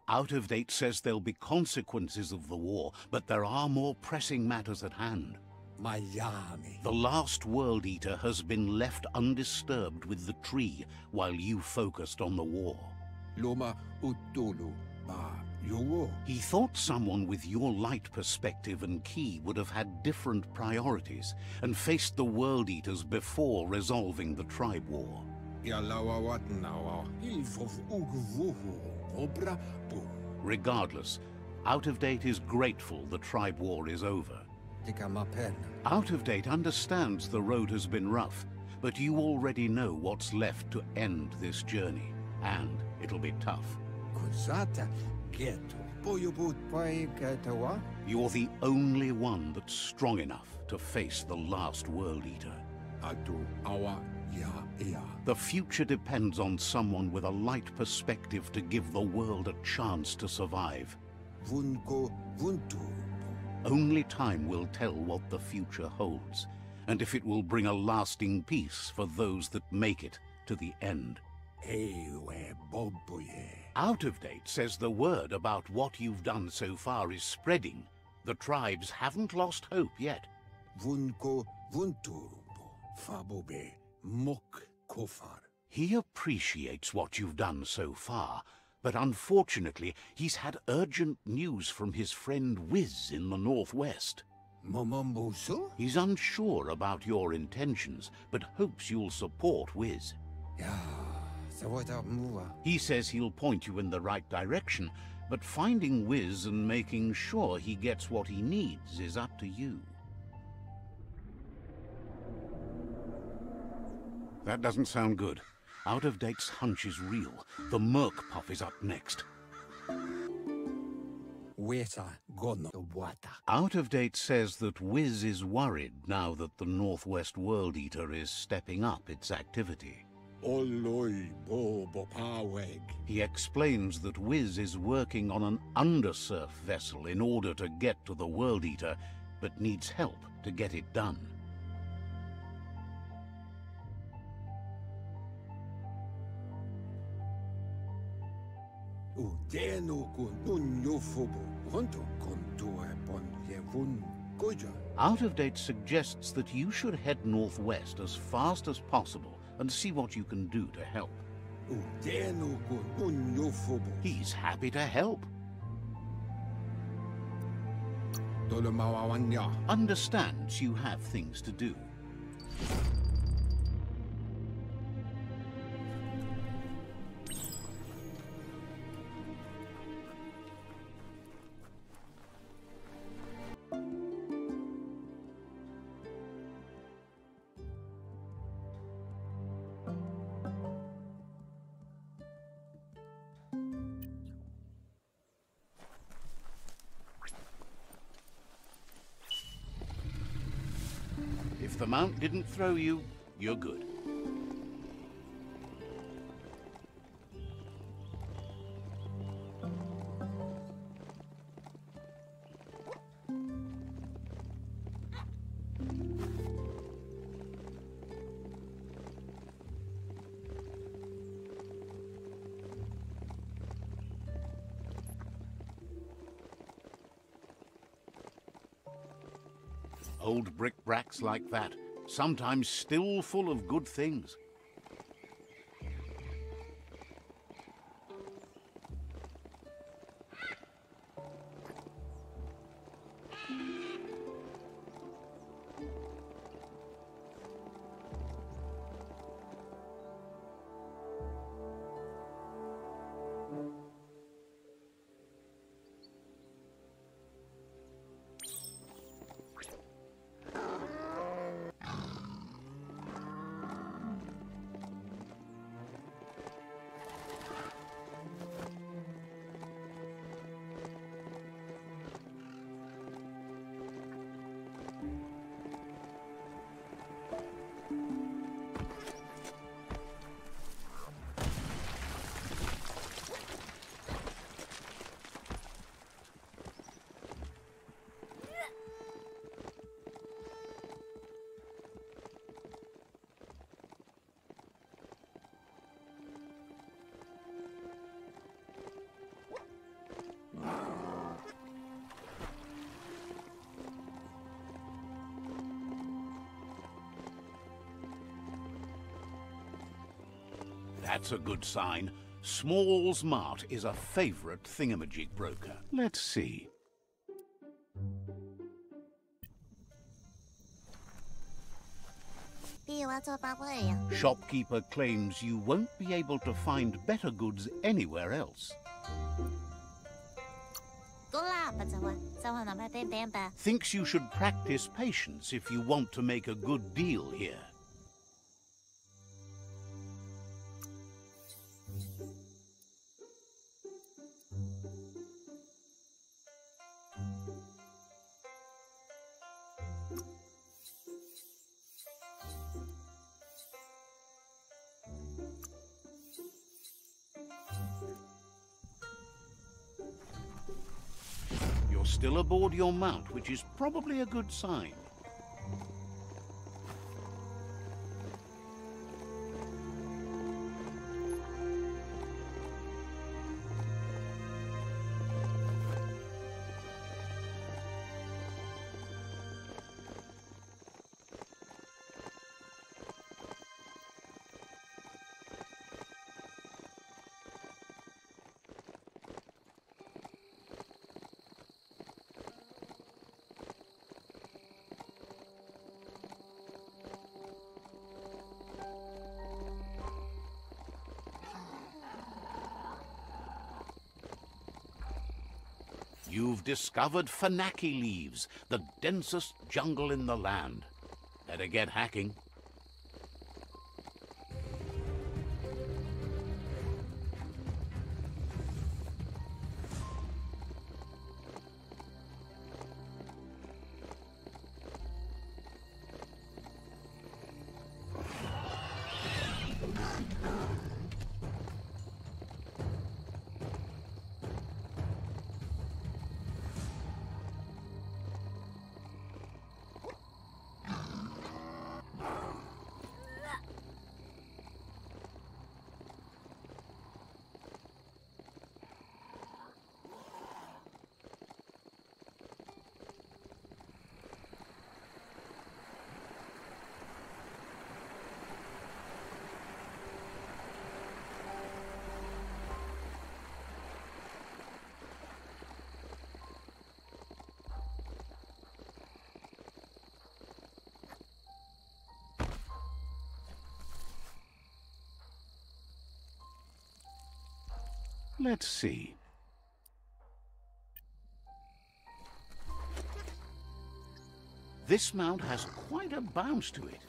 Out of Date says there'll be consequences of the war, but there are more pressing matters at hand. The last World Eater has been left undisturbed with the tree while you focused on the war. He thought someone with your light perspective and key would have had different priorities and faced the World Eaters before resolving the tribe war. Regardless, Out of Date is grateful the tribe war is over. Out of Date understands the road has been rough, but you already know what's left to end this journey, and it'll be tough. You're the only one that's strong enough to face the last World Eater. The future depends on someone with a light perspective to give the world a chance to survive. Only time will tell what the future holds, and if it will bring a lasting peace for those that make it to the end. Out of Date says the word about what you've done so far is spreading. The tribes haven't lost hope yet. He appreciates what you've done so far, but unfortunately he's had urgent news from his friend Wiz in the northwest. He's unsure about your intentions, but hopes you'll support Wiz. He says he'll point you in the right direction, but finding Wiz and making sure he gets what he needs is up to you. That doesn't sound good. Out of Date's hunch is real. The Merc Puff is up next. Out of Date says that Wiz is worried now that the Northwest World Eater is stepping up its activity. He explains that Wiz is working on an undersurf vessel in order to get to the World Eater, but needs help to get it done. Out of Date suggests that you should head northwest as fast as possible and see what you can do to help. He's happy to help. Understands you have things to do. If the mount didn't throw you, you're good. Old brick-bracks like that, sometimes still full of good things. That's a good sign. Small's MART is a favorite thingamajig broker. Let's see. Shopkeeper claims you won't be able to find better goods anywhere else. Thinks you should practice patience if you want to make a good deal here. You're still aboard your mount, which is probably a good sign. You've discovered Funaki leaves, the densest jungle in the land. Better get hacking. Let's see. This mount has quite a bounce to it.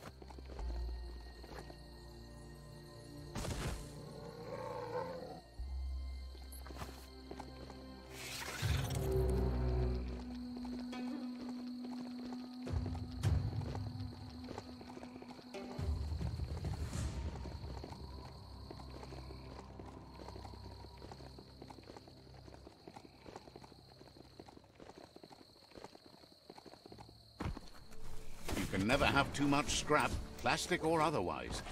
You can never have too much scrap, plastic or otherwise.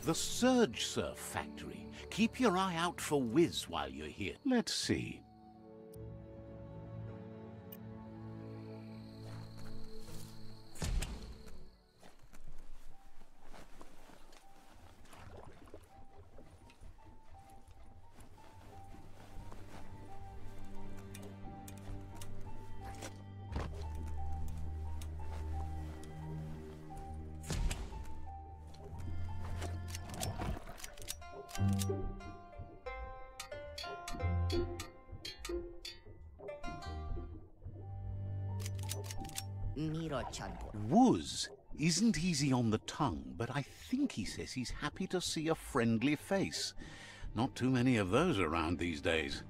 The SURGESURF factory. Keep your eye out for Wiz while you're here. Let's see. Wuz isn't easy on the tongue, but I think he says he's happy to see a friendly face. Not too many of those around these days.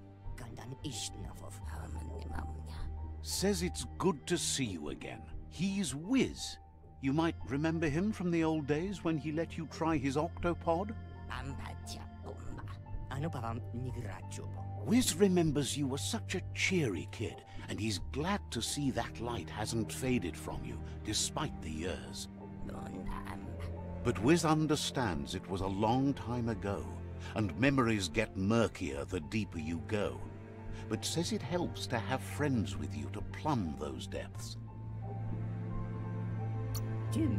Says it's good to see you again. He's Wiz. You might remember him from the old days when he let you try his octopod? Wiz remembers you were such a cheery kid, and he's glad to see that light hasn't faded from you, despite the years. But Wiz understands it was a long time ago, and memories get murkier the deeper you go, but says it helps to have friends with you to plumb those depths.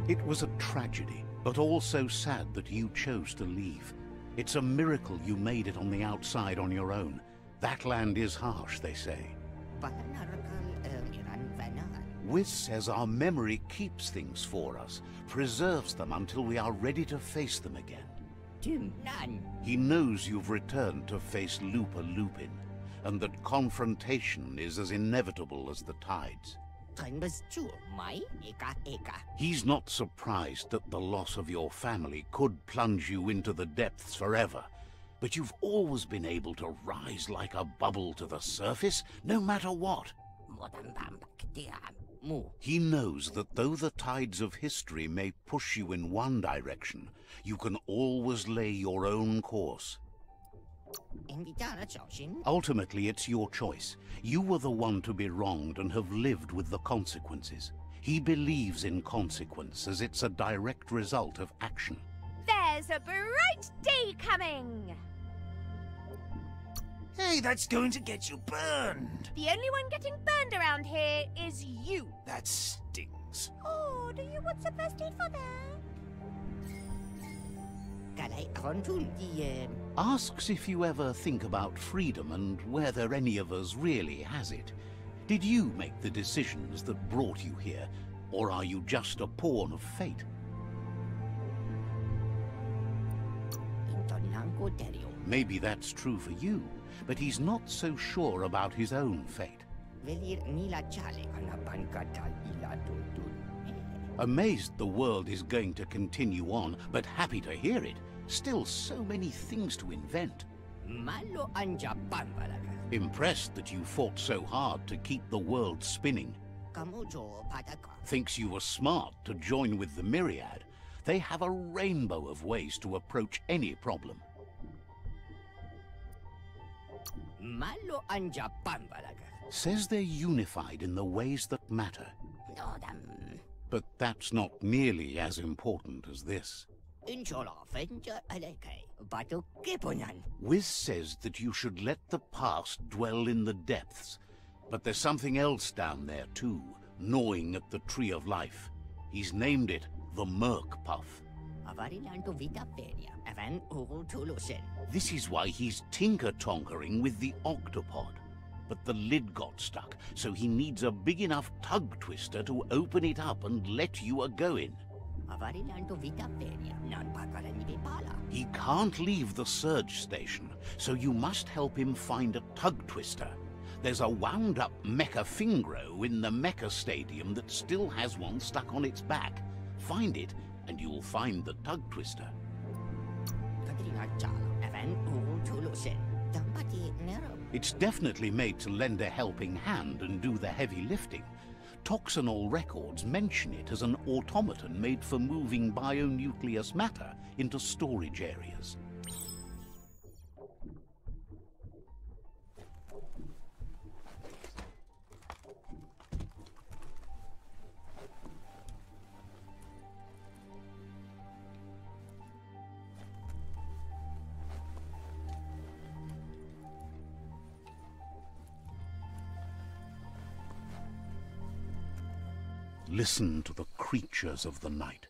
It was a tragedy, but also sad that you chose to leave. It's a miracle you made it on the outside on your own. That land is harsh, they say. Wiz says our memory keeps things for us, preserves them until we are ready to face them again. He knows you've returned to face Looper Lupin, and that confrontation is as inevitable as the tides. He's not surprised that the loss of your family could plunge you into the depths forever, but you've always been able to rise like a bubble to the surface, no matter what. He knows that though the tides of history may push you in one direction, you can always lay your own course. Ultimately, it's your choice. You were the one to be wronged and have lived with the consequences. He believes in consequence as it's a direct result of action. There's a bright day coming! Hey, that's going to get you burned! The only one getting burned around here is you. That stings. Oh, do you want some first aid for that? Asks if you ever think about freedom and whether any of us really has it. Did you make the decisions that brought you here, or are you just a pawn of fate? Maybe that's true for you, but he's not so sure about his own fate. Amazed the world is going to continue on, but happy to hear it. Still so many things to invent. Impressed that you fought so hard to keep the world spinning. Thinks you were smart to join with the Myriad. They have a rainbow of ways to approach any problem. Says they're unified in the ways that matter. But that's not nearly as important as this. Wiz says that you should let the past dwell in the depths, but there's something else down there too, gnawing at the Tree of Life. He's named it the Merc Puff. This is why he's tinker-tonkering with the octopod. But the lid got stuck, so he needs a big enough tug twister to open it up and let you a-go-in. He can't leave the surge station, so you must help him find a tug twister. There's a wound-up mecha Fingro in the MEKASTADIUM that still has one stuck on its back. Find it, and you'll find the tug twister. It's definitely made to lend a helping hand and do the heavy lifting. Toxinol records mention it as an automaton made for moving bionucleus matter into storage areas. Listen to the creatures of the night.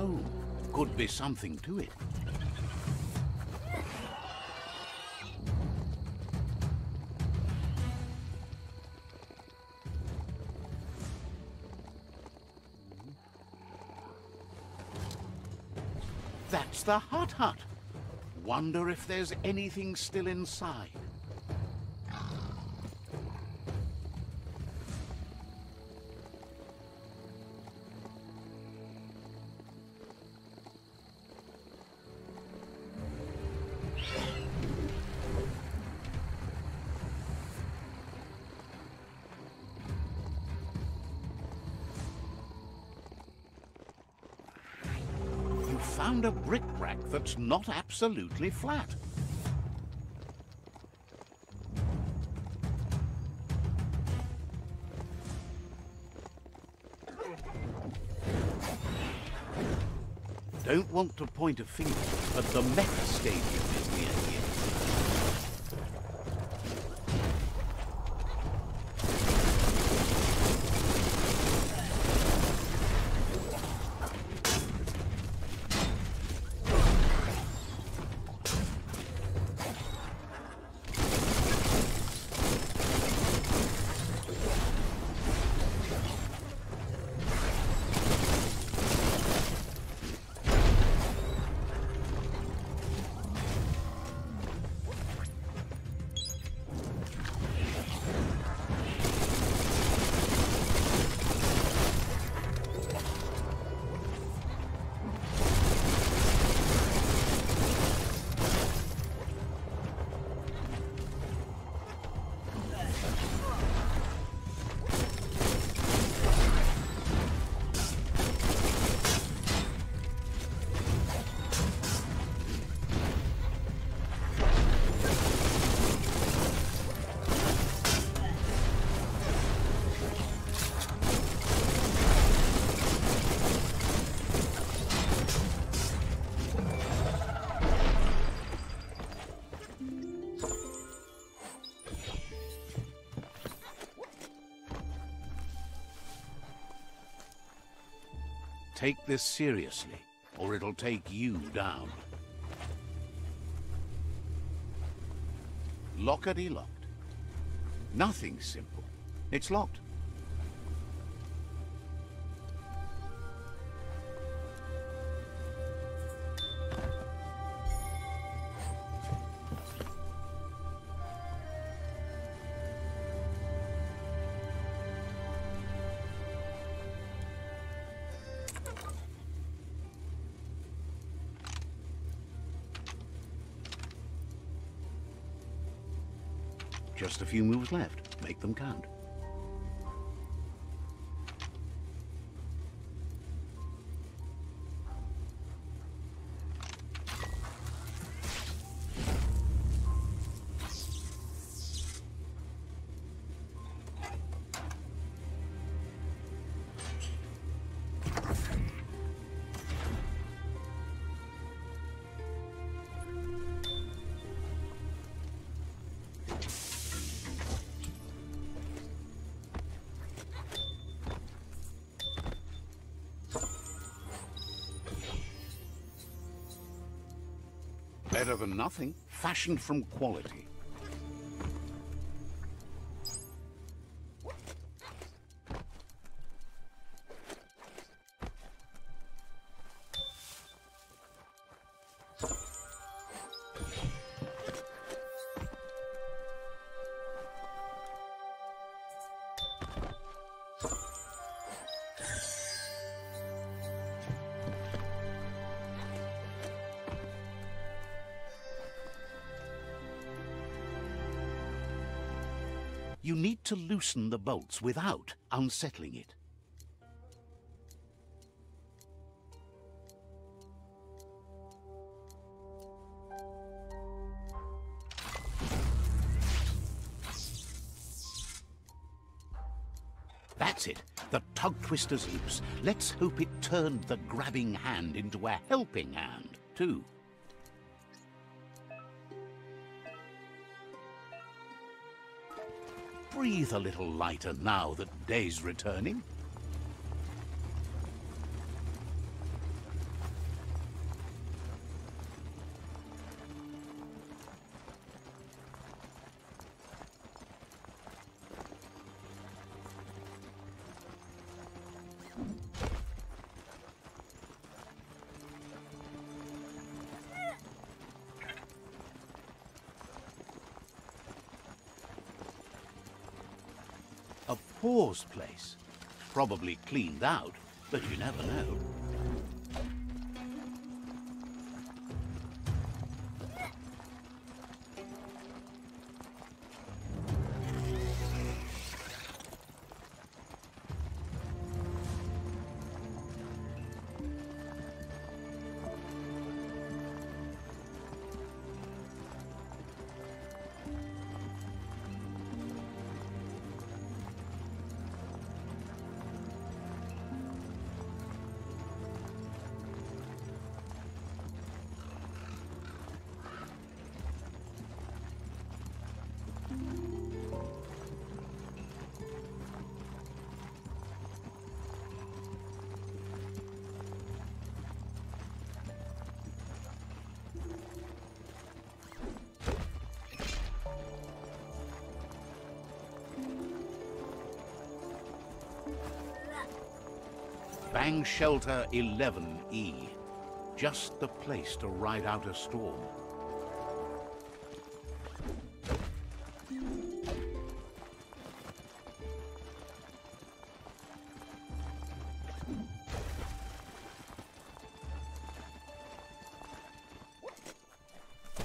foam. Could be something to it. That's the hut. Wonder if there's anything still inside. Found a brick-brack that's not absolutely flat. Don't want to point a finger, but the MEKASTADIUM is near here. Take this seriously, or it'll take you down. Lockety-locked. Nothing simple. It's locked. Just a few moves left. Make them count. Better than nothing, fashioned from quality. You need to loosen the bolts without unsettling it. That's it. The tug twister's loose. Let's hope it turned the grabbing hand into a helping hand, too. Breathe a little lighter now that day's returning. A paused place. Probably cleaned out, but you never know. Bang Shelter 11E. Just the place to ride out a storm.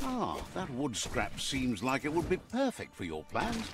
Ah, that wood scrap seems like it would be perfect for your plans.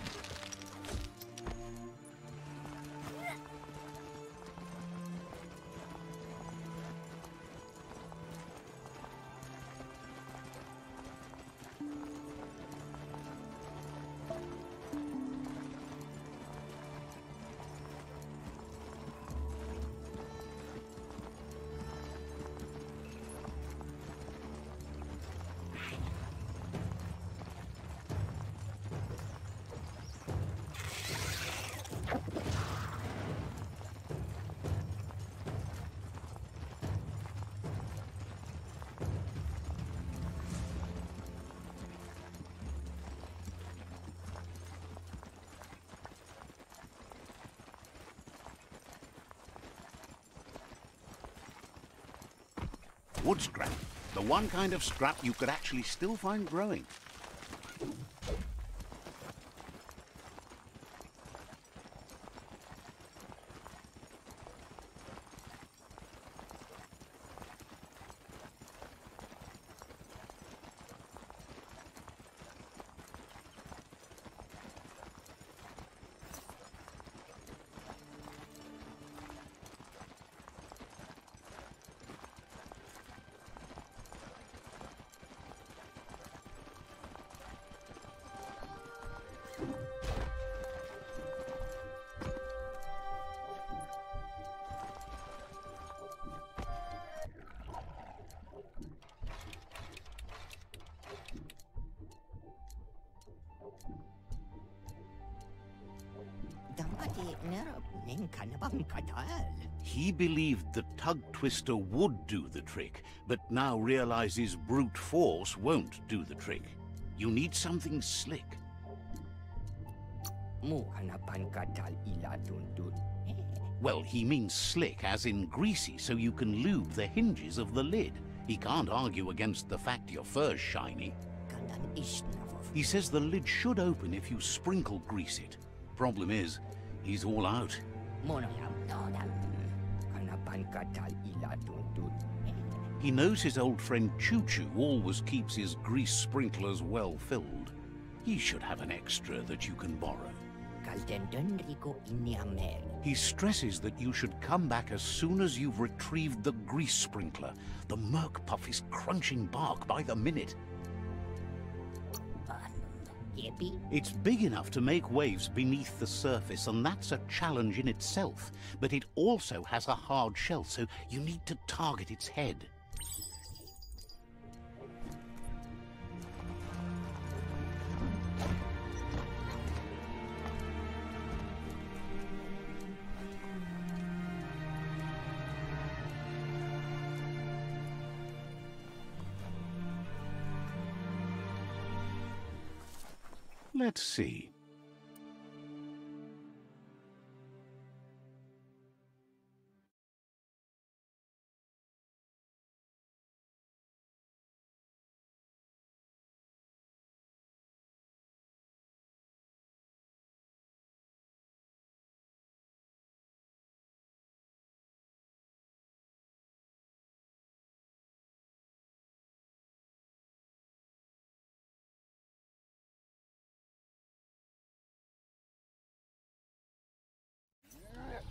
Wood scrap. The one kind of scrap you could actually still find growing. He believed the tug twister would do the trick, but now realizes brute force won't do the trick. You need something slick. Well, he means slick as in greasy, so you can lube the hinges of the lid. He can't argue against the fact your fur's shiny. He says the lid should open if you sprinkle grease it. Problem is, he's all out. He knows his old friend Choo Choo always keeps his grease sprinklers well filled. He should have an extra that you can borrow. He stresses that you should come back as soon as you've retrieved the grease sprinkler. The Merc Puff is crunching bark by the minute. It's big enough to make waves beneath the surface, and that's a challenge in itself. But it also has a hard shell, so you need to target its head. Let's see.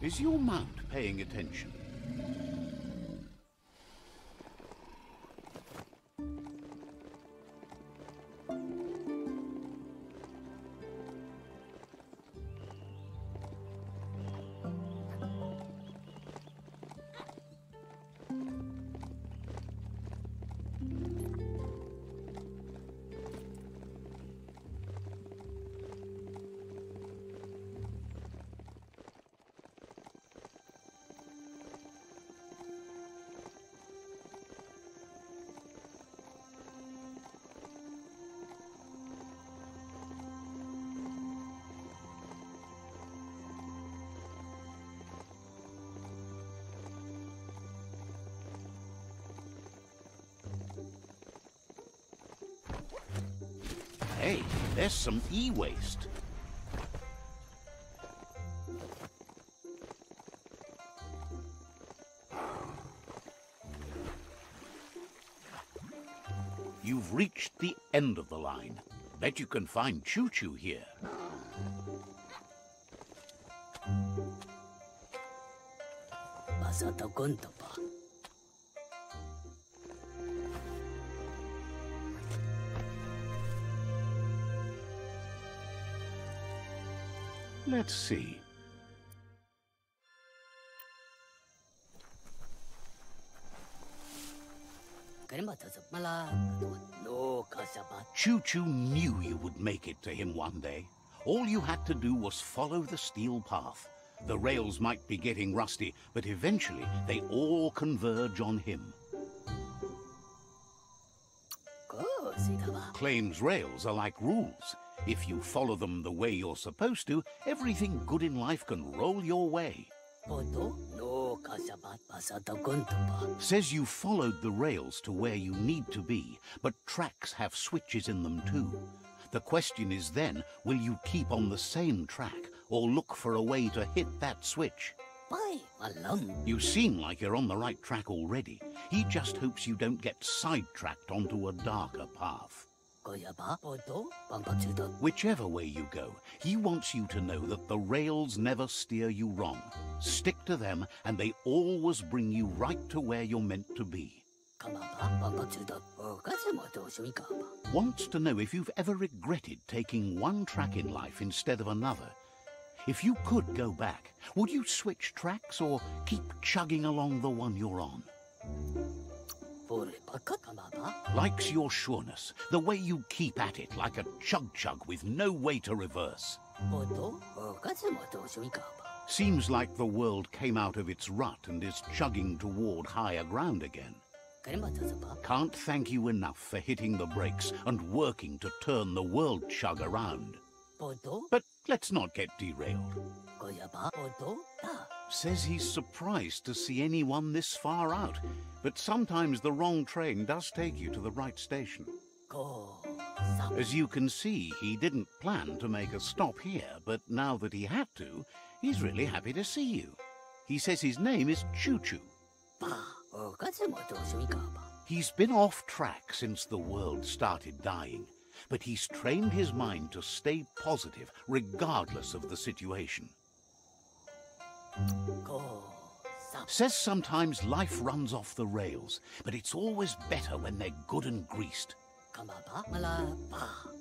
Is your mount paying attention? Hey, there's some e-waste. You've reached the end of the line. Bet you can find Choo-Choo here. Let's see. Choo-Choo knew you would make it to him one day. All you had to do was follow the steel path. The rails might be getting rusty, but eventually they all converge on him. Claims rails are like rules. If you follow them the way you're supposed to, everything good in life can roll your way. Says you followed the rails to where you need to be, but tracks have switches in them too. The question is then, will you keep on the same track or look for a way to hit that switch? You seem like you're on the right track already. He just hopes you don't get sidetracked onto a darker path. Whichever way you go, he wants you to know that the rails never steer you wrong. Stick to them, and they always bring you right to where you're meant to be. Wants to know if you've ever regretted taking one track in life instead of another. If you could go back, would you switch tracks or keep chugging along the one you're on? Likes your sureness, the way you keep at it like a chug-chug with no way to reverse. Seems like the world came out of its rut and is chugging toward higher ground again. Can't thank you enough for hitting the brakes and working to turn the world chug around. But let's not get derailed. Says he's surprised to see anyone this far out, but sometimes the wrong train does take you to the right station. As you can see, he didn't plan to make a stop here, but now that he had to, he's really happy to see you. He says his name is Choo-Choo. He's been off track since the world started dying, but he's trained his mind to stay positive regardless of the situation. Says sometimes life runs off the rails, but it's always better when they're good and greased.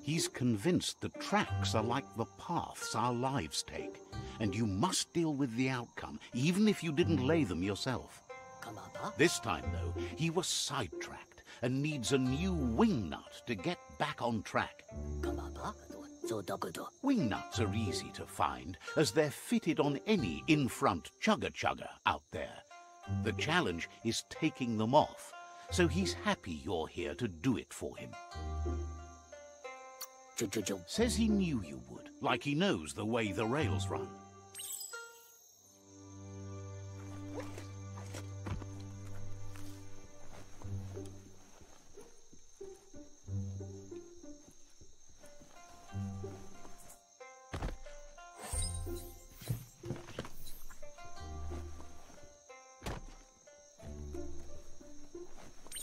He's convinced the tracks are like the paths our lives take, and you must deal with the outcome, even if you didn't lay them yourself. This time, though, he was sidetracked and needs a new wing nut to get back on track. Wing nuts are easy to find, as they're fitted on any in-front chugger-chugger out there. The challenge is taking them off, so he's happy you're here to do it for him. Says he knew you would, like he knows the way the rails run.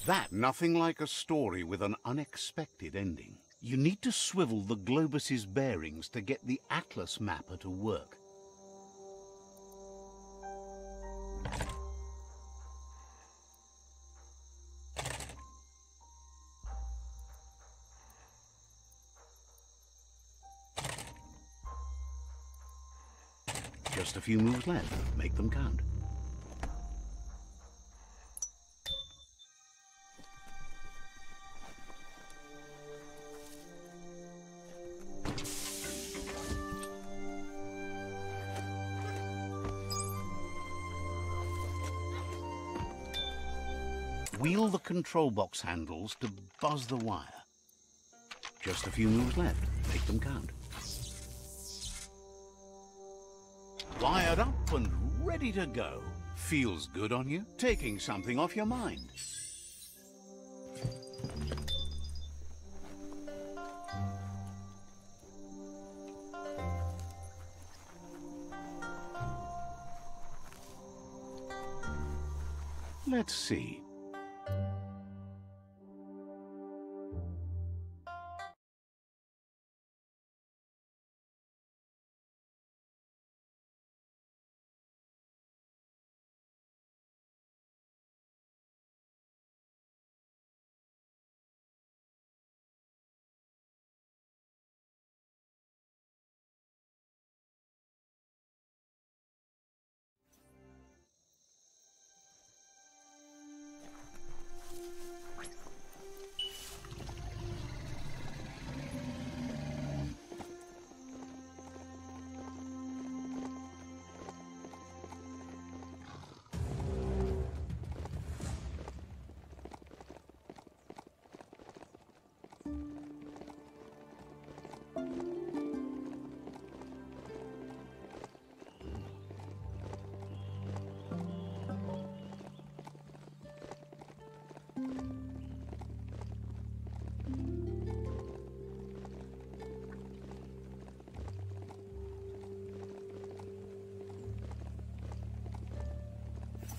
That nothing like a story with an unexpected ending. You need to swivel the globus's bearings to get the atlas mapper to work. Just a few moves left. Make them count. Wheel the control box handles to buzz the wire. Just a few moves left. Make them count. Wired up and ready to go. Feels good on you? Taking something off your mind. Let's see.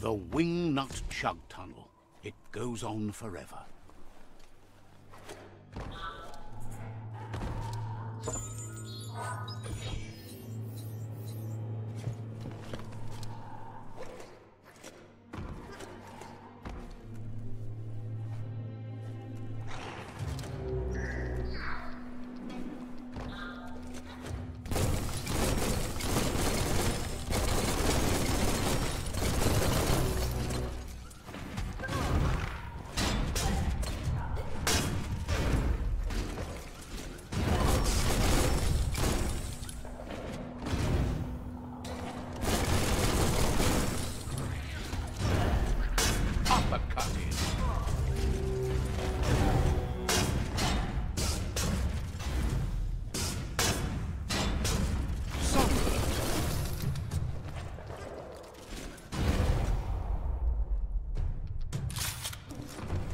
The Wingnut Chug Tunnel. It goes on forever.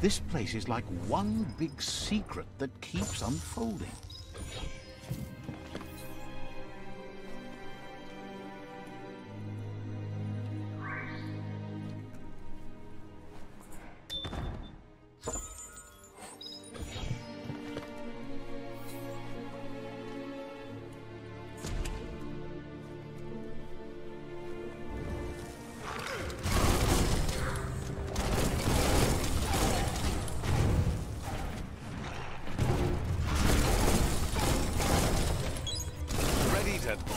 This place is like one big secret that keeps unfolding.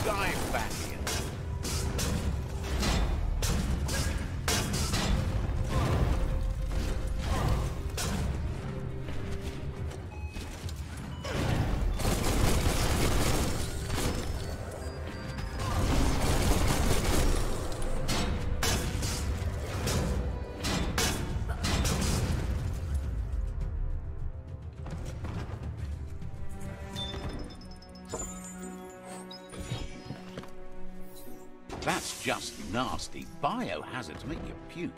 Dive back in. That's just nasty. Biohazards make you puke.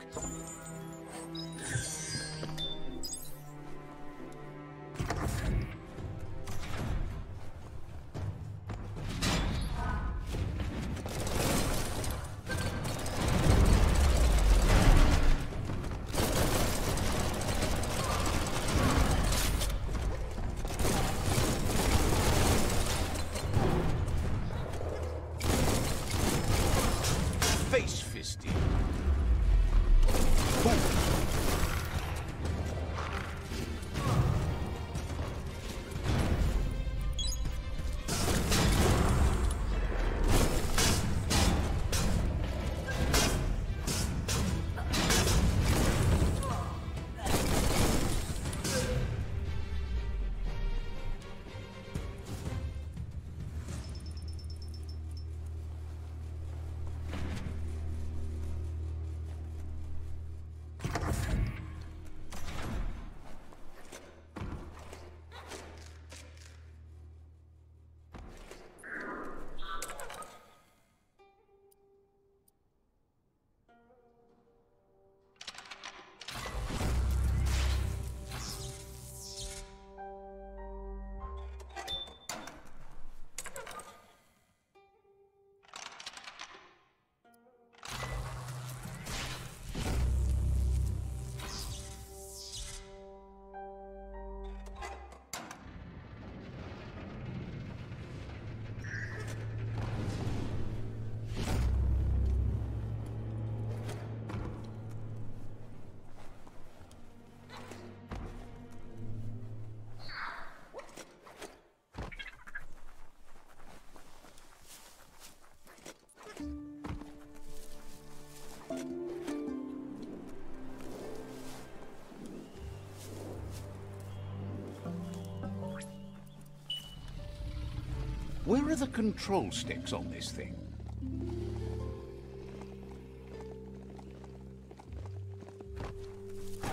Face fisting. are the control sticks on this thing?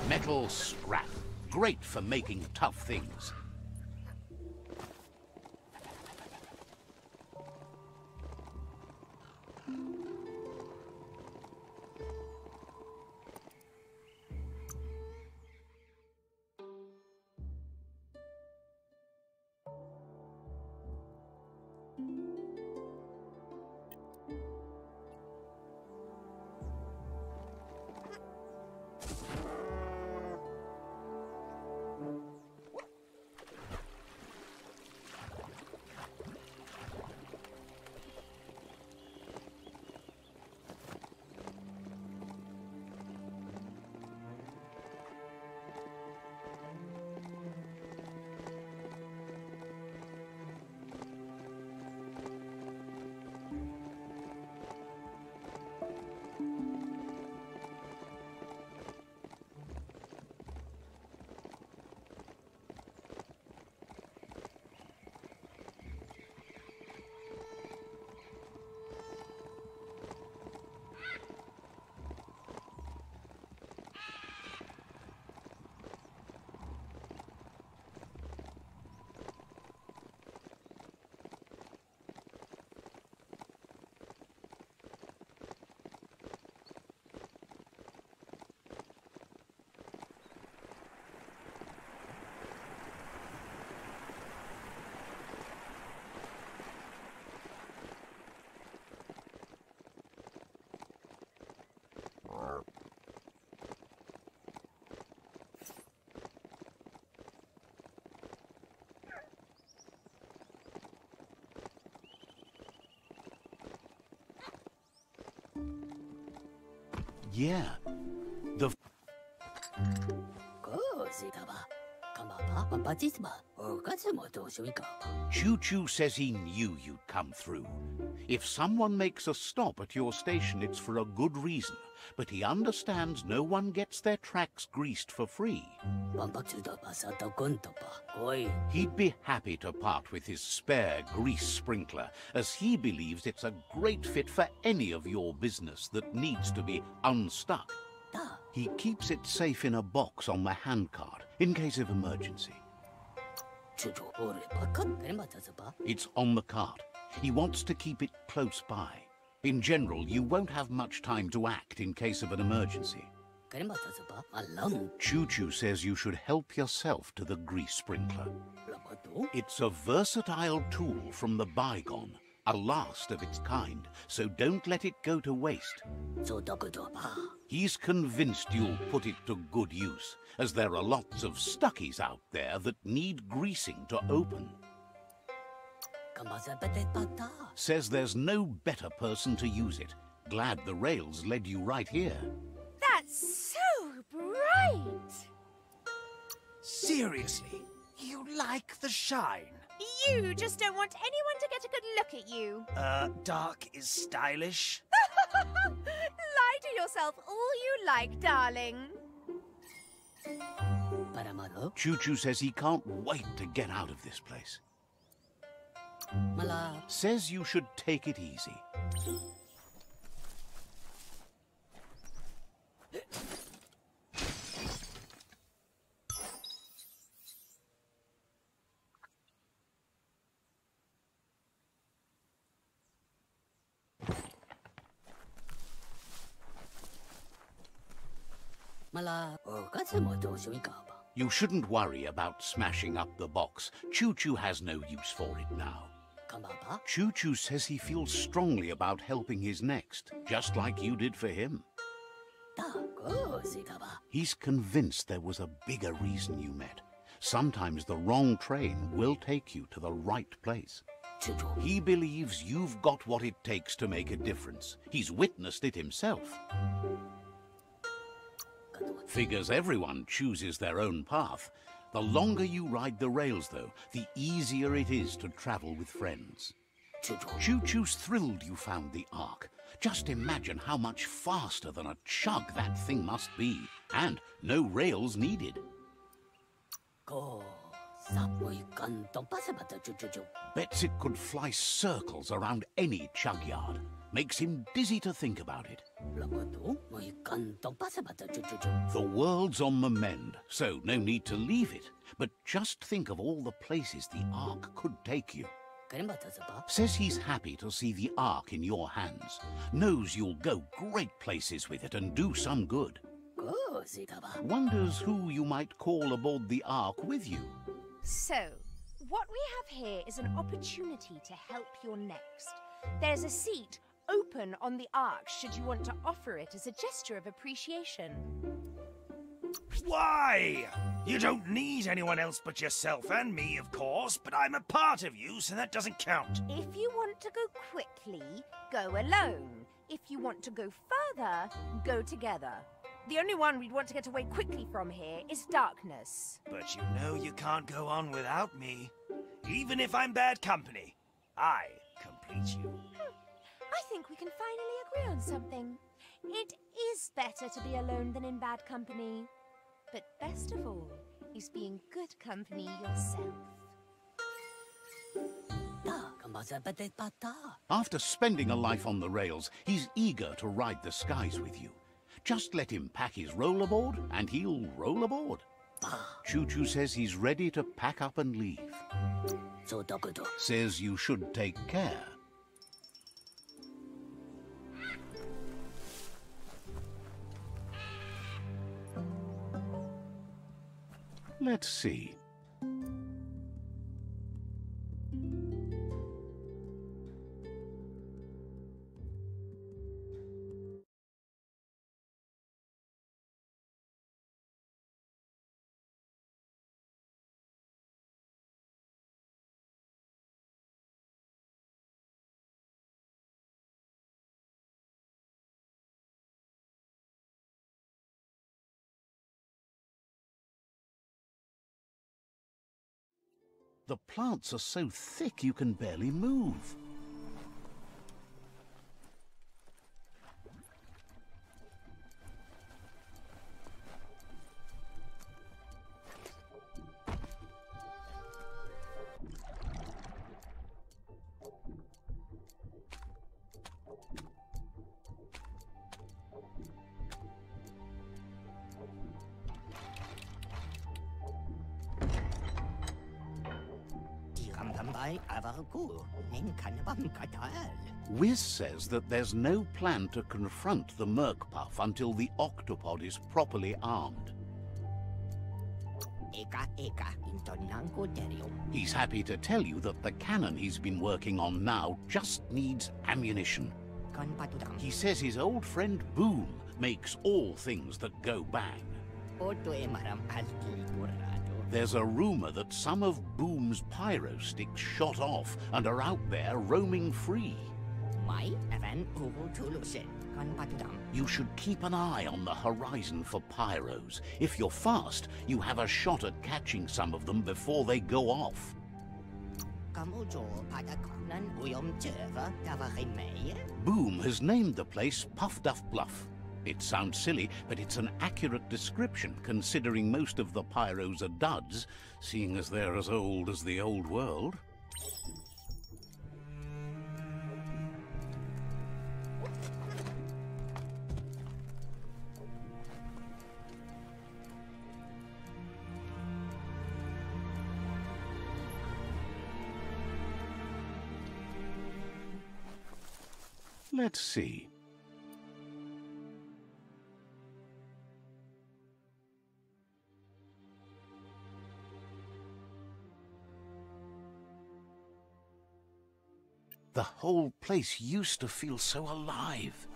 Metal scrap. Great for making tough things. Yeah, the Choo Choo says he knew you'd come through. If someone makes a stop at your station, it's for a good reason. But he understands no one gets their tracks greased for free. He'd be happy to part with his spare grease sprinkler, as he believes it's a great fit for any of your business that needs to be unstuck. He keeps it safe in a box on the handcart, in case of emergency. It's on the cart. He wants to keep it close by. In general, you won't have much time to act in case of an emergency. Choo Choo says you should help yourself to the grease sprinkler. It's a versatile tool from the bygone, a last of its kind, so don't let it go to waste. He's convinced you'll put it to good use, as there are lots of stuckies out there that need greasing to open. Says there's no better person to use it. Glad the rails led you right here. That's so bright! Seriously, you like the shine? You just don't want anyone to get a good look at you. Dark is stylish. Lie to yourself all you like, darling. Choo Choo says he can't wait to get out of this place. Says you should take it easy. You shouldn't worry about smashing up the box. Choo Choo has no use for it now. Choo Choo says he feels strongly about helping his next, just like you did for him. He's convinced there was a bigger reason you met. Sometimes the wrong train will take you to the right place. He believes you've got what it takes to make a difference. He's witnessed it himself. Figures everyone chooses their own path. The longer you ride the rails, though, the easier it is to travel with friends. Choo Choo's thrilled you found the Ark. Just imagine how much faster than a chug that thing must be. And no rails needed. Bets it could fly circles around any chug yard. Makes him dizzy to think about it. The world's on the mend, so no need to leave it. But just think of all the places the Ark could take you. Says he's happy to see the Ark in your hands. Knows you'll go great places with it and do some good. Wonders who you might call aboard the Ark with you. So, what we have here is an opportunity to help your next. There's a seat open on the Ark should you want to offer it as a gesture of appreciation. Why? You don't need anyone else but yourself and me, of course, but I'm a part of you, so that doesn't count. If you want to go quickly, go alone. If you want to go further, go together. The only one we'd want to get away quickly from here is darkness. But you know you can't go on without me. Even if I'm bad company, I complete you. I think we can finally agree on something. It is better to be alone than in bad company. But best of all is being good company yourself. After spending a life on the rails, he's eager to ride the skies with you. Just let him pack his rollerboard and he'll roll aboard. Choo-Choo says he's ready to pack up and leave. Says you should take care. Let's see. The plants are so thick you can barely move. Wiz says that there's no plan to confront the Merkpuff until the octopod is properly armed. He's happy to tell you that the cannon he's been working on now just needs ammunition. He says his old friend Boom makes all things that go bang. There's a rumor that some of Boom's pyro sticks shot off and are out there roaming free. You should keep an eye on the horizon for pyros. If you're fast, you have a shot at catching some of them before they go off. Boom has named the place Puff Duff Bluff. It sounds silly, but it's an accurate description, considering most of the pyros are duds, seeing as they're as old as the old world. Let's see. The whole place used to feel so alive.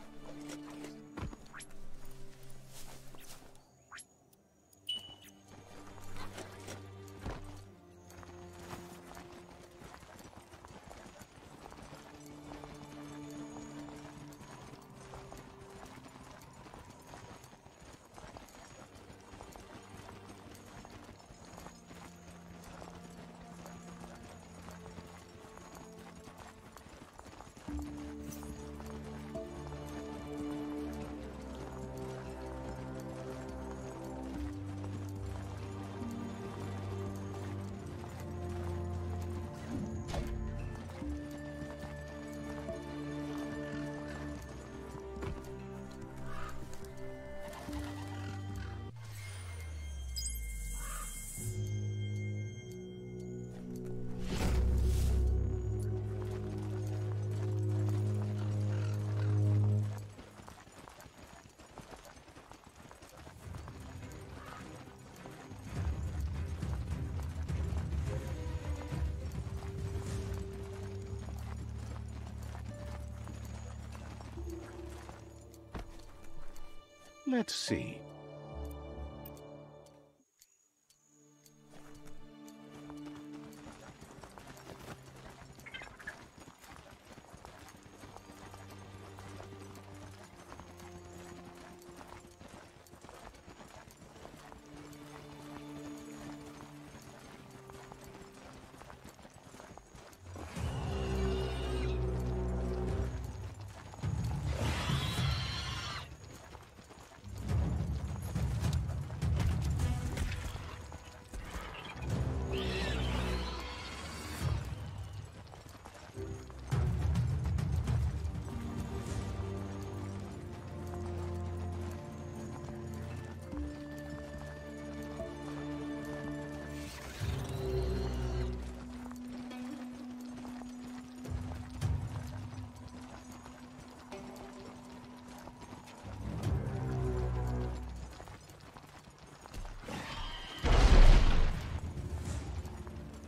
Let's see.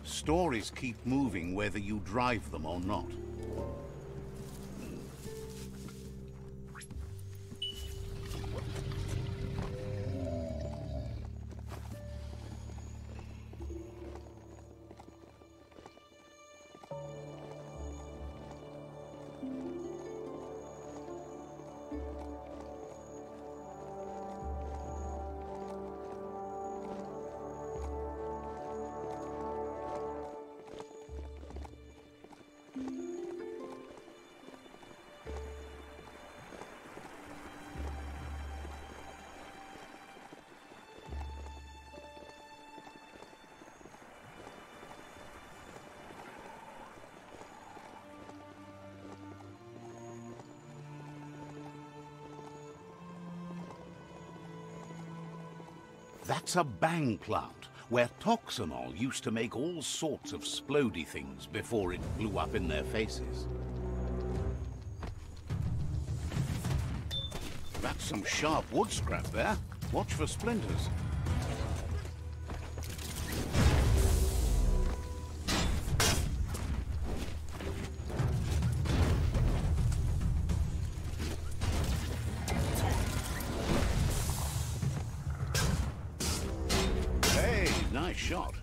Stories keep moving whether you drive them or not. That's a BANGPLANT, where Toxanol used to make all sorts of splody things before it blew up in their faces. That's some sharp wood scrap there. Watch for splinters. Nice shot.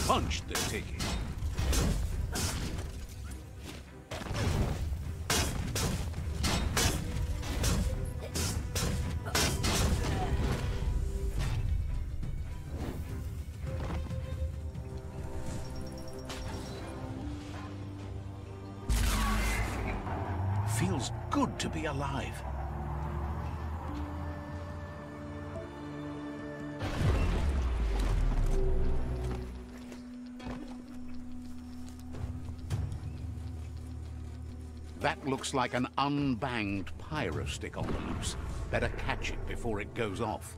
Punch the ticket. Feels good to be alive. That looks like an unbanged pyro stick on the loose. Better catch it before it goes off.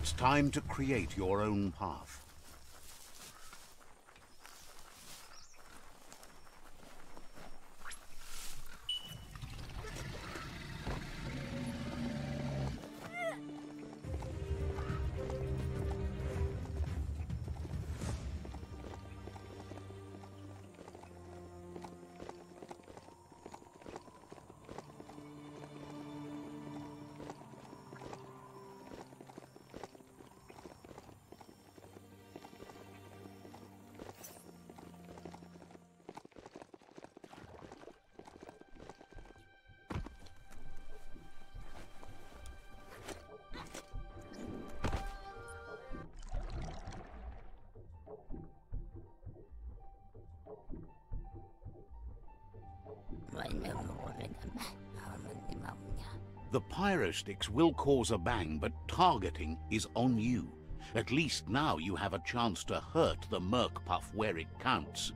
It's time to create your own path. The pyro sticks will cause a bang, but targeting is on you. At least now you have a chance to hurt the Merc Puff where it counts.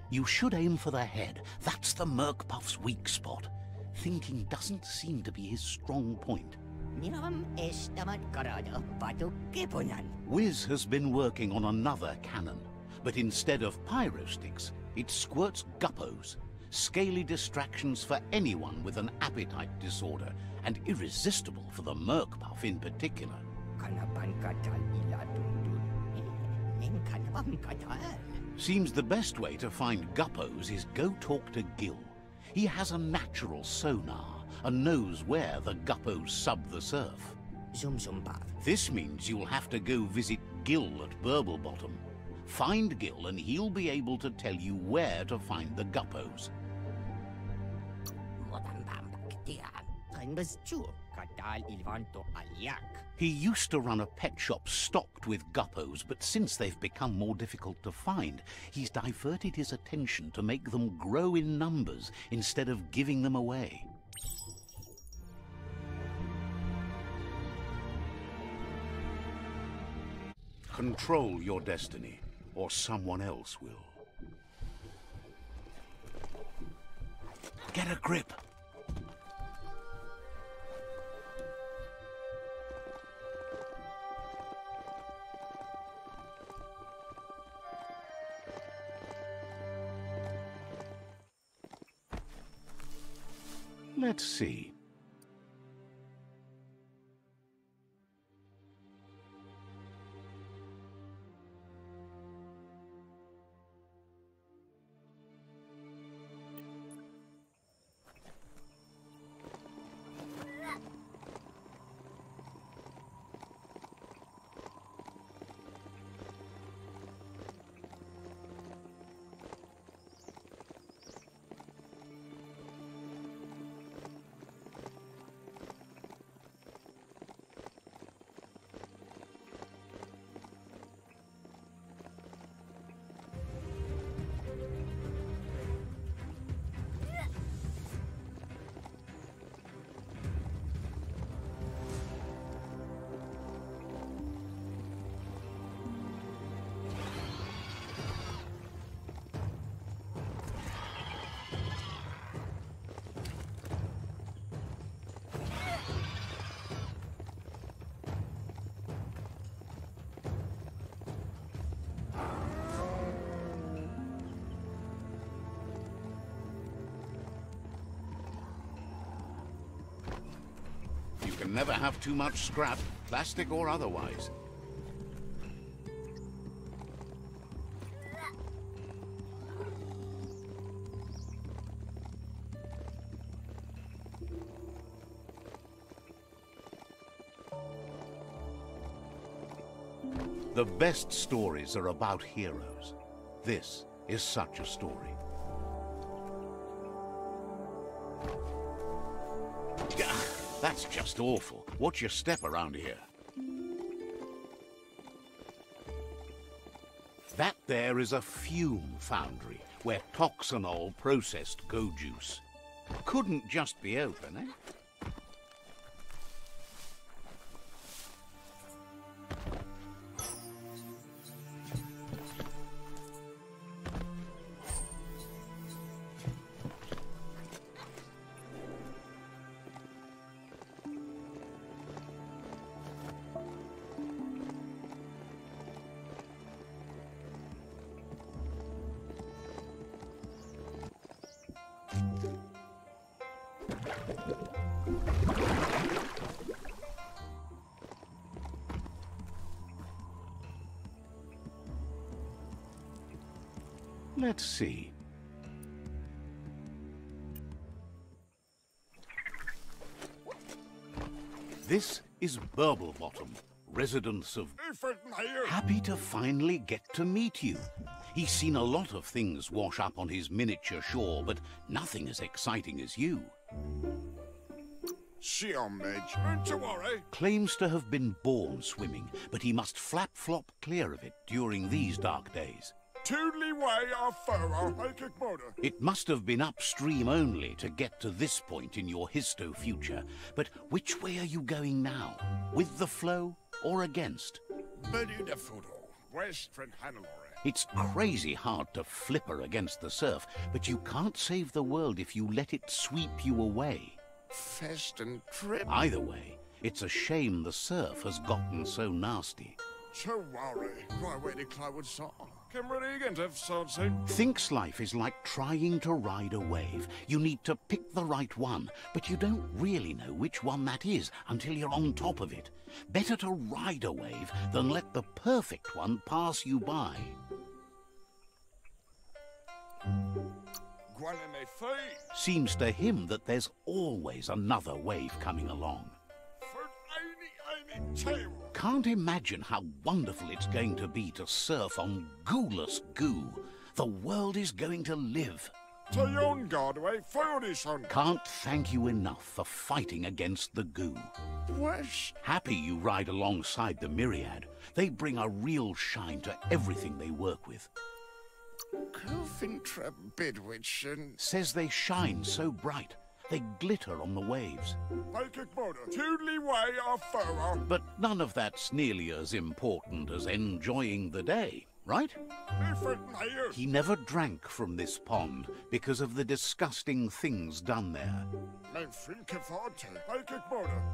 You should aim for the head. That's the Merc Puff's weak spot. Thinking doesn't seem to be his strong point. Wiz has been working on another cannon, but instead of pyro sticks, it squirts guppos. Scaly distractions for anyone with an appetite disorder, and irresistible for the Merc Puff in particular. Seems the best way to find guppos is go talk to Gil. He has a natural sonar and knows where the guppos sub the surf. This means you'll have to go visit Gil at Burblebottom. Find Gil and he'll be able to tell you where to find the guppos. He used to run a pet shop stocked with guppos, but since they've become more difficult to find, he's diverted his attention to make them grow in numbers instead of giving them away. Control your destiny, or someone else will. Get a grip! Let's see. You can never have too much scrap, plastic or otherwise. The best stories are about heroes. This is such a story. That's just awful. Watch your step around here. That there is a FUME foundry, where toxanol processed go juice. Couldn't just be open, eh? Let's see. This is Burblebottom, residents of... Happy to finally get to meet you. He's seen a lot of things wash up on his miniature shore, but nothing as exciting as you. Not to worry. Claims to have been born swimming, but he must flap-flop clear of it during these dark days. Toodly way our furrow, make it border. It must have been upstream only to get to this point in your histo-future. But which way are you going now? With the flow or against? West from Hannelore. It's crazy hard to flipper against the surf, but you can't save the world if you let it sweep you away. Fest and trip. Either way, it's a shame the surf has gotten so nasty. To worry. Right where the cloud saw. Come ready again to have something. Thinks life is like trying to ride a wave. You need to pick the right one, but you don't really know which one that is until you're on top of it. Better to ride a wave than let the perfect one pass you by. Seems to him that there's always another wave coming along. Can't imagine how wonderful it's going to be to surf on gooless goo. The world is going to live. Can't thank you enough for fighting against the goo. Happy you ride alongside the myriad. They bring a real shine to everything they work with. Says they shine so bright. They glitter on the waves. But none of that's nearly as important as enjoying the day, right? He never drank from this pond because of the disgusting things done there.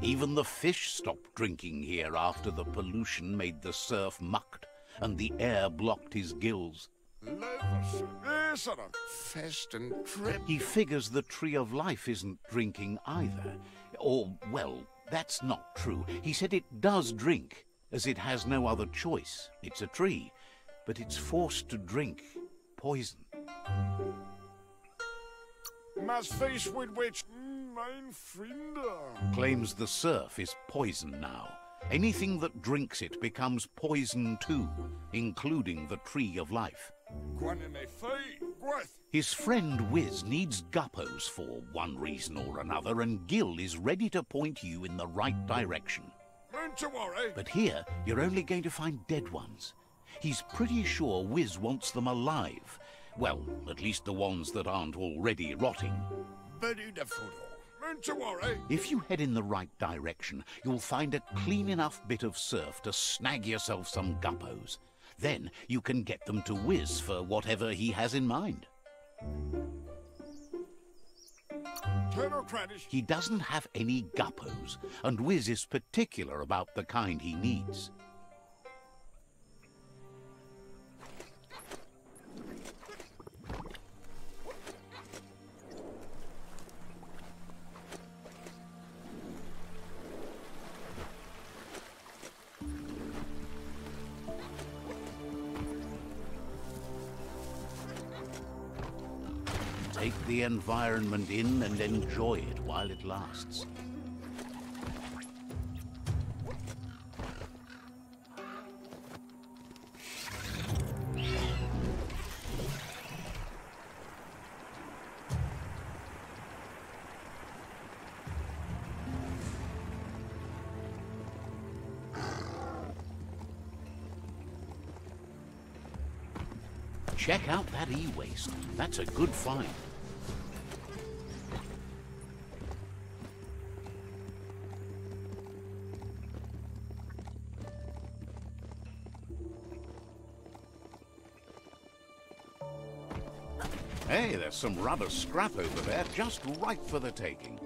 Even the fish stopped drinking here after the pollution made the surf mucked and the air blocked his gills. Fest and trip. He figures the Tree of Life isn't drinking either. Or, well, that's not true. He said it does drink, as it has no other choice. It's a tree, but it's forced to drink poison. Must face with which, mein Friende. Claims the surf is poison now. Anything that drinks it becomes poison too, including the Tree of Life. His friend Wiz needs guppos for one reason or another, and Gil is ready to point you in the right direction. But here, you're only going to find dead ones. He's pretty sure Wiz wants them alive. Well, at least the ones that aren't already rotting. If you head in the right direction, you'll find a clean enough bit of surf to snag yourself some guppos. Then you can get them to Wiz for whatever he has in mind. He doesn't have any guppos, and Wiz is particular about the kind he needs. Take the environment in and enjoy it while it lasts. Check out that e-waste. That's a good find. Hey, there's some rubber scrap over there, just right for the taking.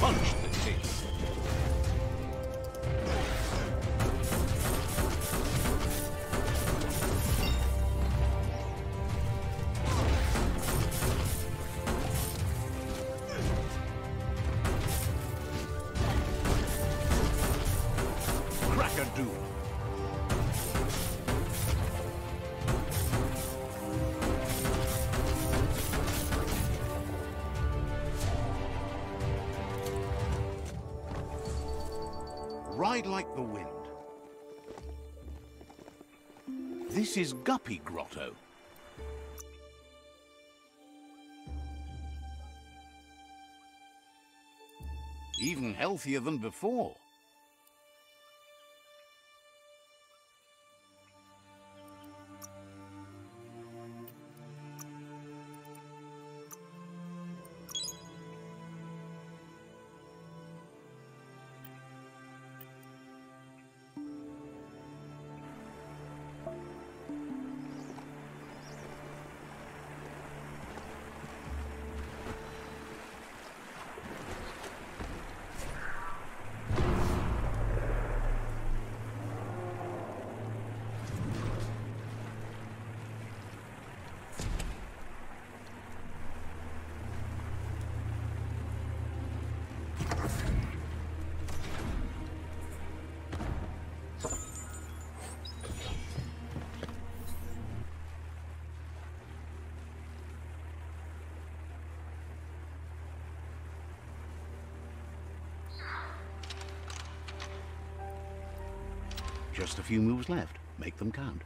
punch the king. Crack-a-doodle. Ride like the wind. This is Guppy Grotto. Even healthier than before. Just a few moves left. Make them count.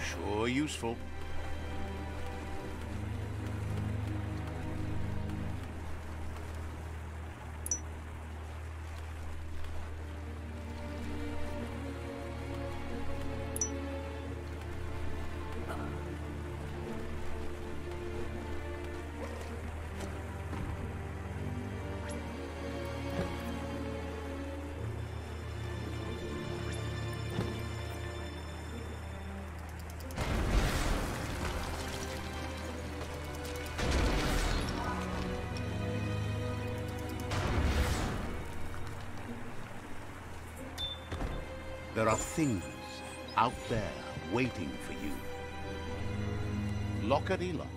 Sure useful. There are things out there waiting for you. Lockety-lock.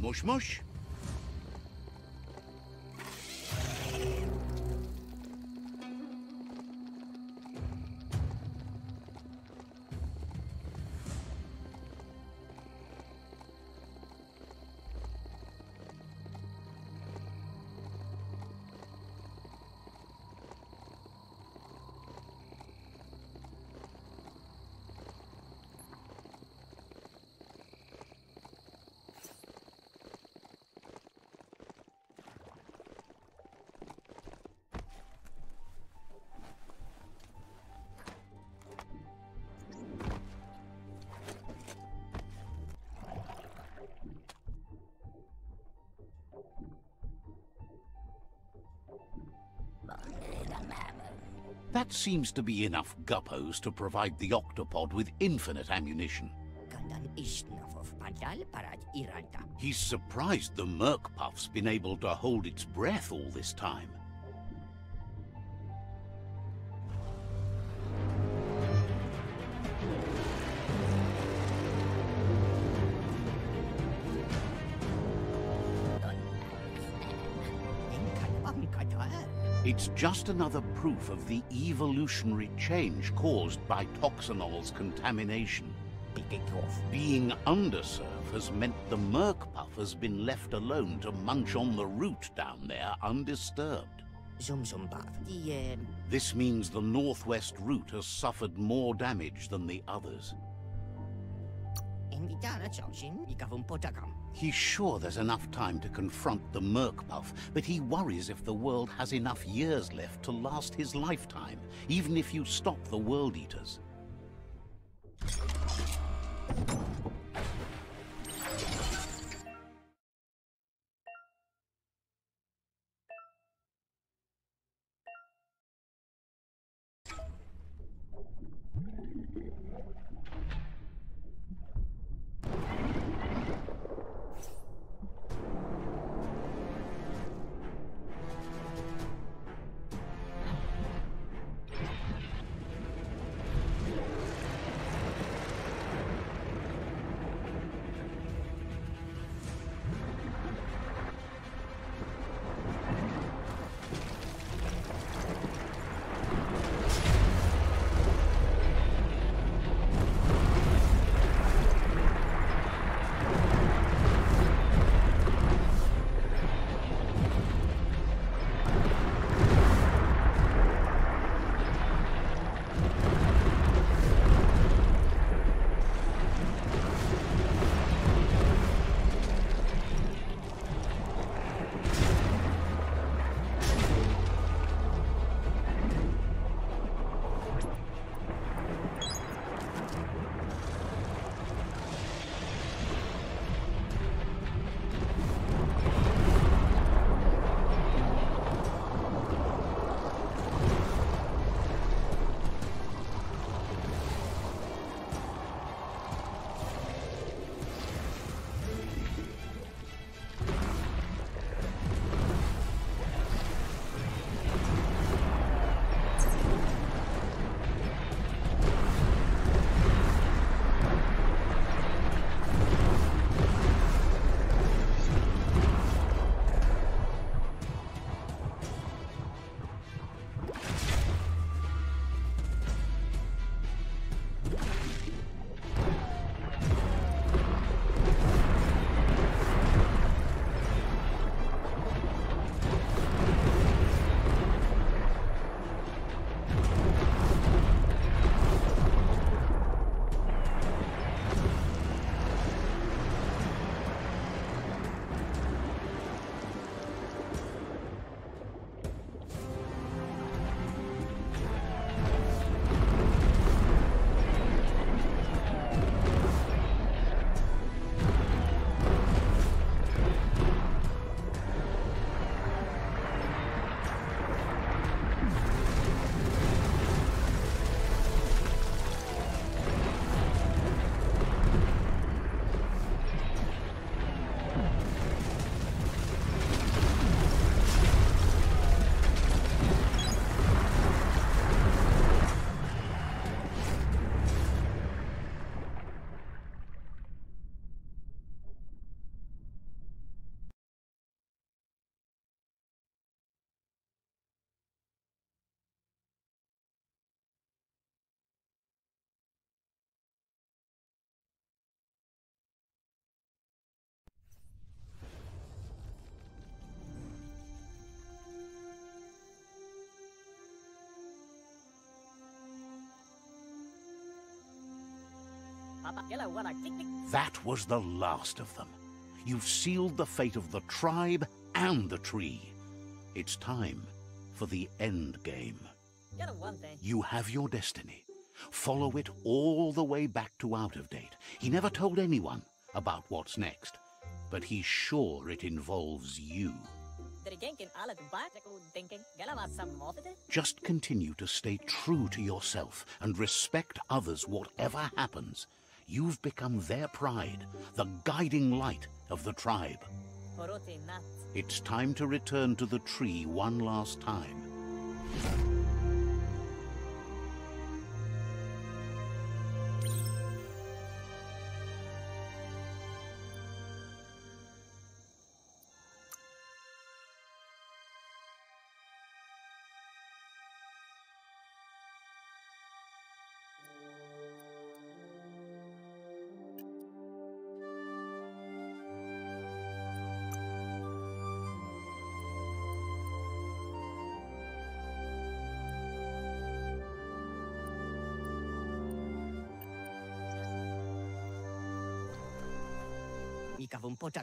Mush mush. That seems to be enough guppos to provide the octopod with infinite ammunition. He's surprised the Merkpuff's been able to hold its breath all this time. It's just another proof of the evolutionary change caused by Toxanol's contamination. Being undersurf has meant the Merkpuff has been left alone to munch on the root down there undisturbed. This means the northwest route has suffered more damage than the others. He's sure there's enough time to confront the Merkpuff, but he worries if the world has enough years left to last his lifetime, even if you stop the World Eaters. That was the last of them. You've sealed the fate of the tribe and the tree. It's time for the end game. You have your destiny. Follow it all the way back to Out of Date. He never told anyone about what's next, but he's sure it involves you. Just continue to stay true to yourself and respect others whatever happens. You've become their pride, the guiding light of the tribe. It's time to return to the tree one last time.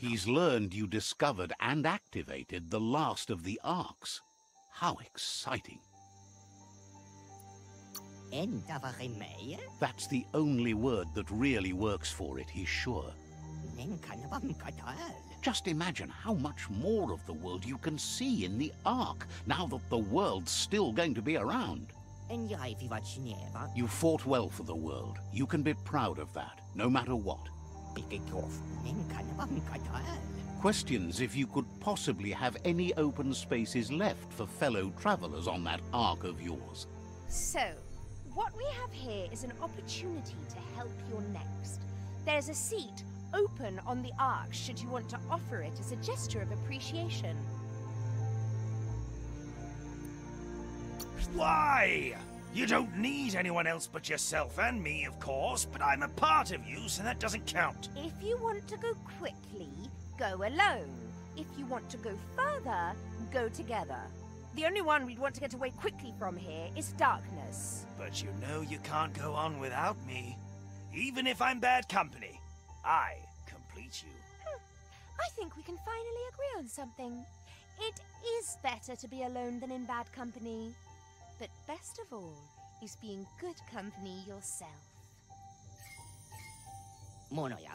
He's learned you discovered and activated the last of the arcs. How exciting. That's the only word that really works for it, he's sure. Just imagine how much more of the world you can see in the arc, now that the world's still going to be around. You fought well for the world. You can be proud of that, no matter what. Questions if you could possibly have any open spaces left for fellow travelers on that arc of yours. So, what we have here is an opportunity to help your next. There's a seat open on the arc should you want to offer it as a gesture of appreciation. Why? You don't need anyone else but yourself and me, of course, but I'm a part of you, so that doesn't count. If you want to go quickly, go alone. If you want to go further, go together. The only one we'd want to get away quickly from here is darkness. But you know you can't go on without me. Even if I'm bad company, I complete you. I think we can finally agree on something. It is better to be alone than in bad company. But best of all is being good company yourself.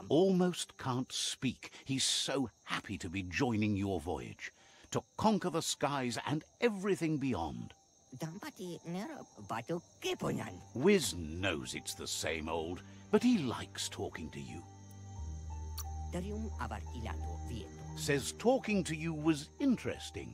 Almost can't speak. He's so happy to be joining your voyage, to conquer the skies and everything beyond. Wiz knows it's the same old, but he likes talking to you. Says talking to you was interesting.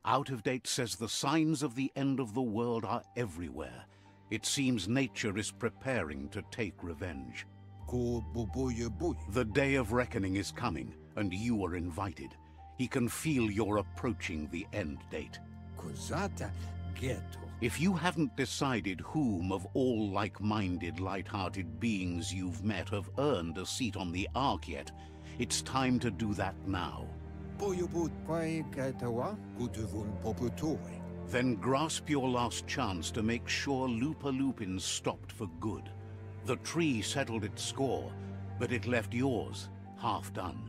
Out of Date says the signs of the end of the world are everywhere. It seems nature is preparing to take revenge. The day of reckoning is coming, and you are invited. He can feel you're approaching the end date. If you haven't decided whom of all like-minded, light-hearted beings you've met have earned a seat on the Ark yet, it's time to do that now. Then grasp your last chance to make sure Loopalupin stopped for good. The tree settled its score, but it left yours half done.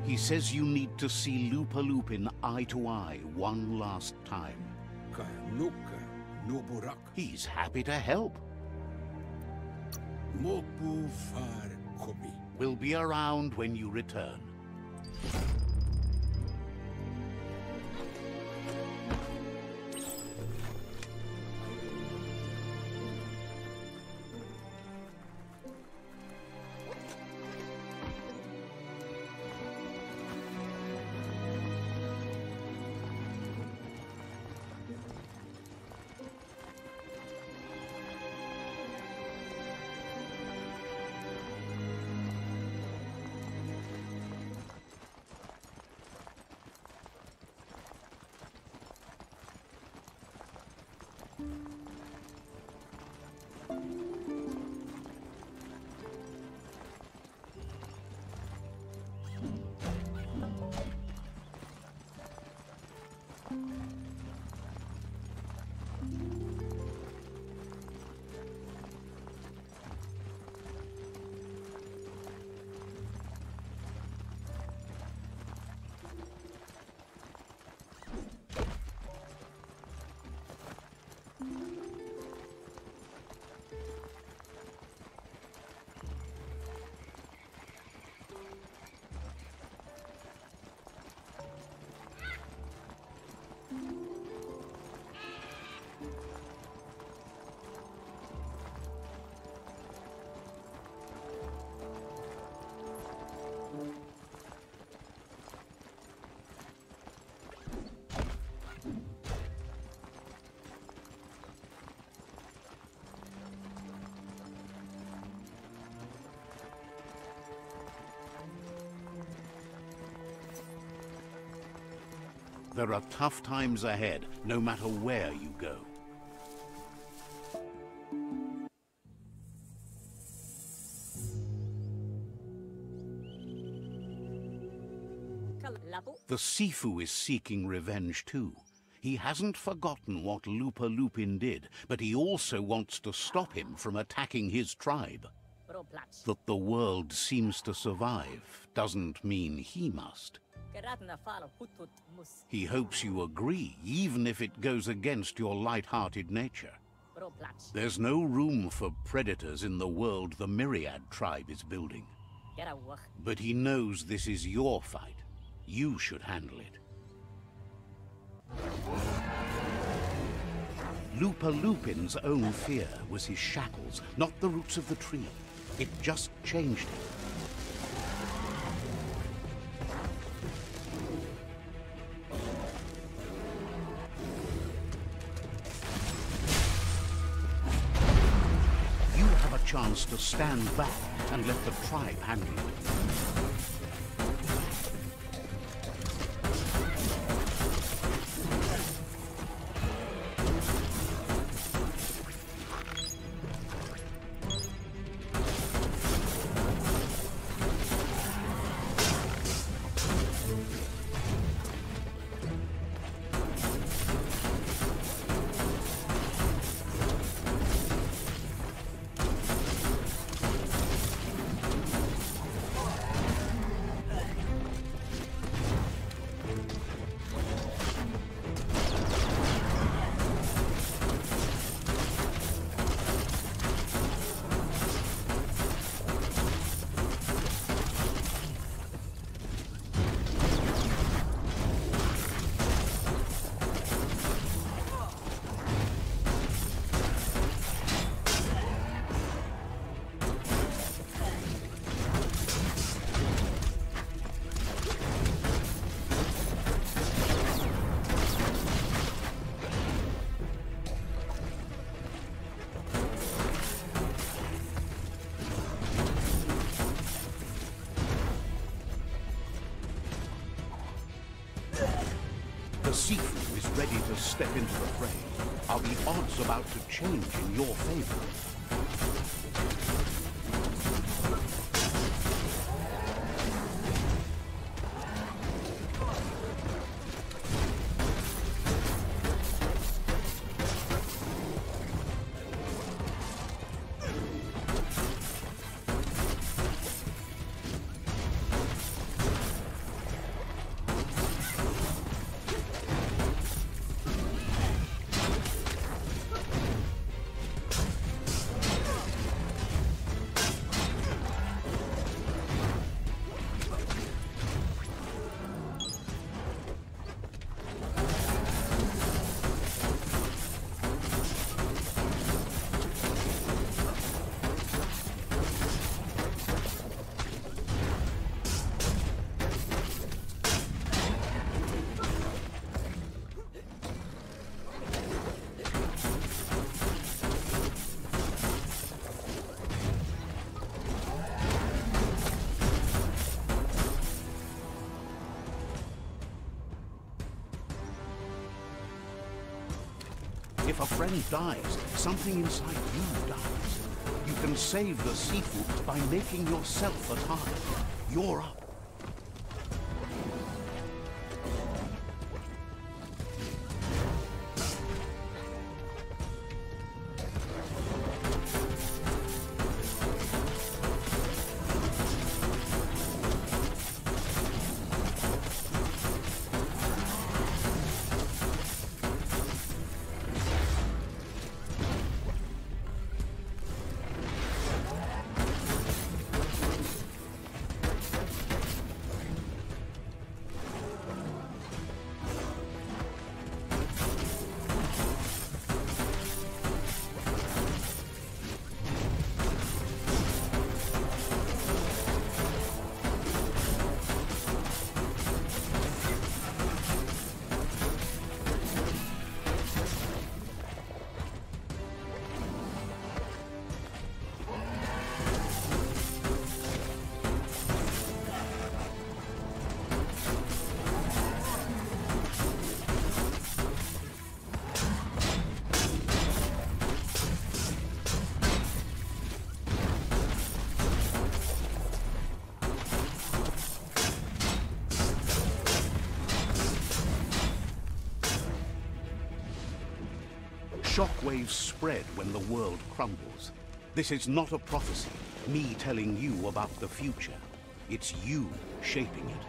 He says you need to see Loopalupin eye to eye one last time. Nuka, Nuka, Nuburak. He's happy to help. Mopu Far Kobi. We'll be around when you return. There are tough times ahead, no matter where you go. The Sifu is seeking revenge too. He hasn't forgotten what Lupa Lupin did, but he also wants to stop him from attacking his tribe. That the world seems to survive doesn't mean he must. He hopes you agree, even if it goes against your light-hearted nature. There's no room for predators in the world the Myriad tribe is building. But he knows this is your fight. You should handle it. Lupa Lupin's own fear was his shackles, not the roots of the tree. It just changed him. You have a chance to stand back and let the tribe handle it. The Sifu is ready to step into the fray. Are the odds about to change in your favor? If a friend dies, something inside you dies. You can save the seafood by making yourself a target. You're up. Shockwaves spread when the world crumbles. This is not a prophecy, me telling you about the future. It's you shaping it.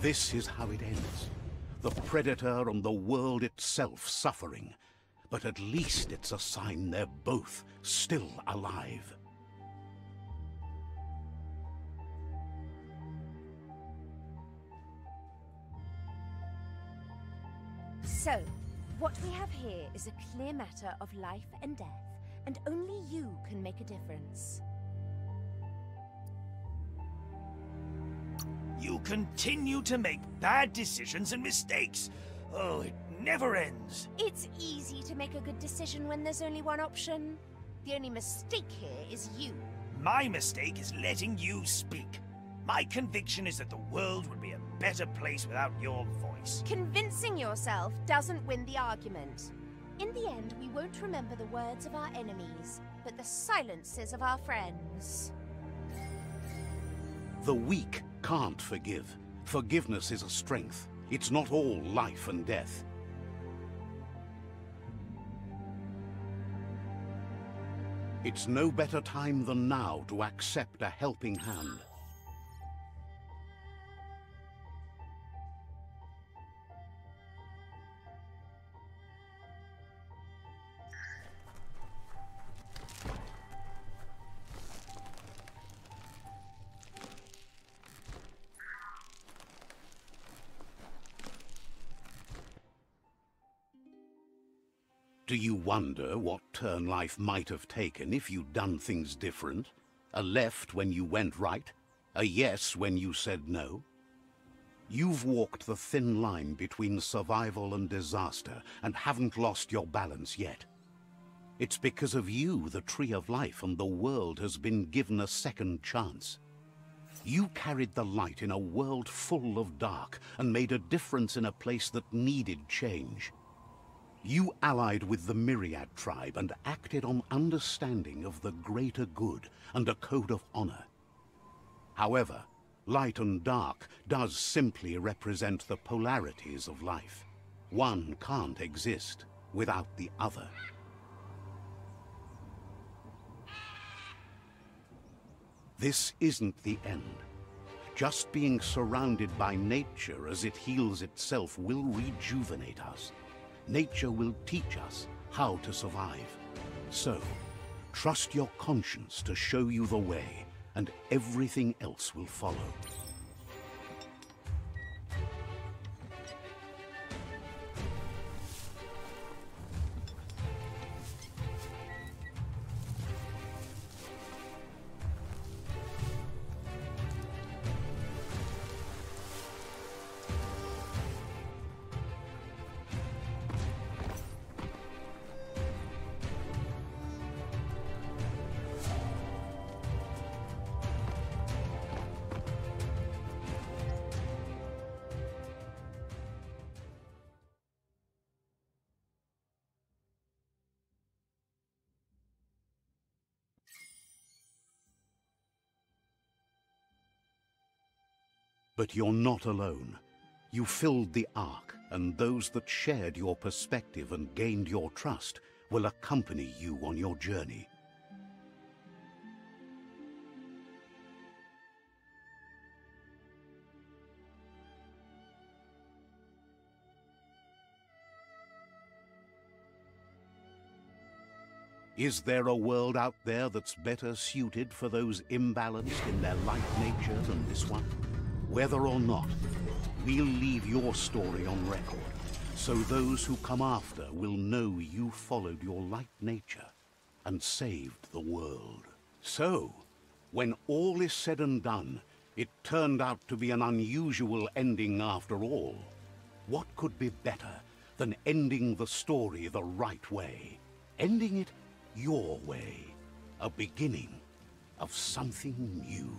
This is how it ends. The Predator and the world itself suffering. But at least it's a sign they're both still alive. So, what we have here is a clear matter of life and death, and only you can make a difference. You continue to make bad decisions and mistakes. Oh, it never ends. It's easy to make a good decision when there's only one option. The only mistake here is you. My mistake is letting you speak. My conviction is that the world would be a better place without your voice. Convincing yourself doesn't win the argument. In the end, we won't remember the words of our enemies, but the silences of our friends. The weak can't forgive. Forgiveness is a strength. It's not all life and death. It's no better time than now to accept a helping hand. Do you wonder what turn life might have taken if you'd done things different? A left when you went right? A yes when you said no? You've walked the thin line between survival and disaster and haven't lost your balance yet. It's because of you the Tree of Life and the world has been given a second chance. You carried the light in a world full of dark and made a difference in a place that needed change. You allied with the Myriad tribe and acted on understanding of the greater good and a code of honor. However, light and dark does simply represent the polarities of life. One can't exist without the other. This isn't the end. Just being surrounded by nature as it heals itself will rejuvenate us. Nature will teach us how to survive. So, trust your conscience to show you the way, and everything else will follow. But you're not alone. You filled the Ark, and those that shared your perspective and gained your trust will accompany you on your journey. Is there a world out there that's better suited for those imbalanced in their light nature than this one? Whether or not, we'll leave your story on record, so those who come after will know you followed your light nature and saved the world. So, when all is said and done, it turned out to be an unusual ending after all. What could be better than ending the story the right way? Ending it your way. A beginning of something new.